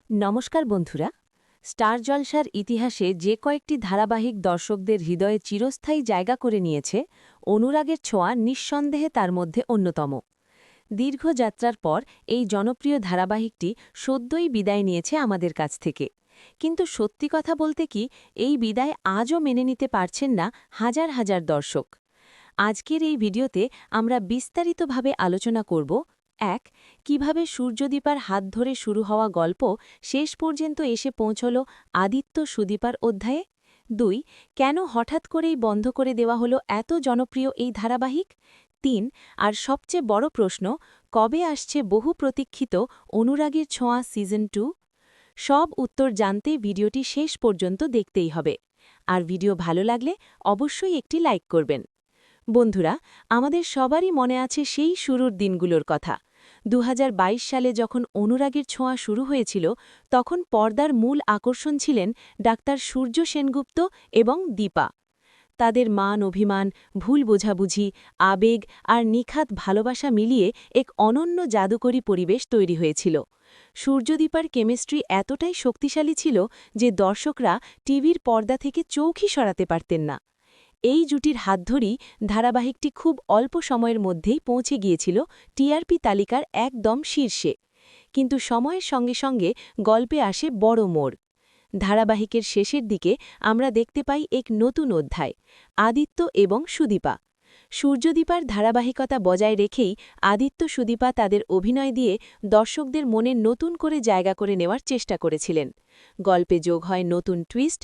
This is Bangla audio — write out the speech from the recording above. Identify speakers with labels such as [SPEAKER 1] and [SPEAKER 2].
[SPEAKER 1] নমস্কার বন্ধুরা। স্টার জলসার ইতিহাসে যে কয়েকটি ধারাবাহিক দর্শকদের হৃদয়ে চিরস্থায়ী জায়গা করে নিয়েছে, অনুরাগের ছোঁয়া নিঃসন্দেহে তার মধ্যে অন্যতম। দীর্ঘ যাত্রার পর এই জনপ্রিয় ধারাবাহিকটি সদ্যই বিদায় নিয়েছে আমাদের কাছ থেকে। কিন্তু সত্যি কথা বলতে কি, এই বিদায় আজও মেনে নিতে পারছেন না হাজার হাজার দর্শক। আজকের এই ভিডিওতে আমরা বিস্তারিতভাবে আলোচনা করব: ১. কিভাবে সূর্যদীপার হাত ধরে শুরু হওয়া গল্প শেষ পর্যন্ত এসে পৌঁছল আদিত্য সুদীপার অধ্যায়ে। ২. কেন হঠাৎ করেই বন্ধ করে দেওয়া হলো এত জনপ্রিয় এই ধারাবাহিক। ৩. আর সবচেয়ে বড় প্রশ্ন, কবে আসছে বহু প্রতীক্ষিত অনুরাগের ছোঁয়া সিজন 2? সব উত্তর জানতে ভিডিওটি শেষ পর্যন্ত দেখতেই হবে। আর ভিডিও ভালো লাগলে অবশ্যই একটি লাইক করবেন। বন্ধুরা, আমাদের সবারই মনে আছে সেই শুরুর দিনগুলোর কথা। ২০২২ সালে যখন অনুরাগের ছোঁয়া শুরু হয়েছিল, তখন পর্দার মূল আকর্ষণ ছিলেন ডাক্তার সূর্য সেনগুপ্ত এবং দীপা। তাদের মান অভিমান, ভুল বোঝাবুঝি, আবেগ আর নিখাত ভালোবাসা মিলিয়ে এক অনন্য জাদুকরী পরিবেশ তৈরি হয়েছিল। সূর্যদীপার কেমিস্ট্রি এতটাই শক্তিশালী ছিল যে দর্শকরা টিভির পর্দা থেকে চোখই সরাতে পারতেন না। এই জুটির হাত ধরেই ধারাবাহিকটি খুব অল্প সময়ের মধ্যেই পৌঁছে গিয়েছিল টিআরপি তালিকার একদম শীর্ষে। কিন্তু সময়ের সঙ্গে সঙ্গে গল্পে আসে বড় মোড়। ধারাবাহিকের শেষের দিকে আমরা দেখতে পাই এক নতুন অধ্যায়: আদিত্য এবং সুদীপা। সূর্যদীপার ধারাবাহিকতা বজায় রেখেই আদিত্য সুদীপা তাদের অভিনয় দিয়ে দর্শকদের মনে নতুন করে জায়গা করে নেওয়ার চেষ্টা করেছিলেন। গল্পে যোগ হয় নতুন টুইস্ট,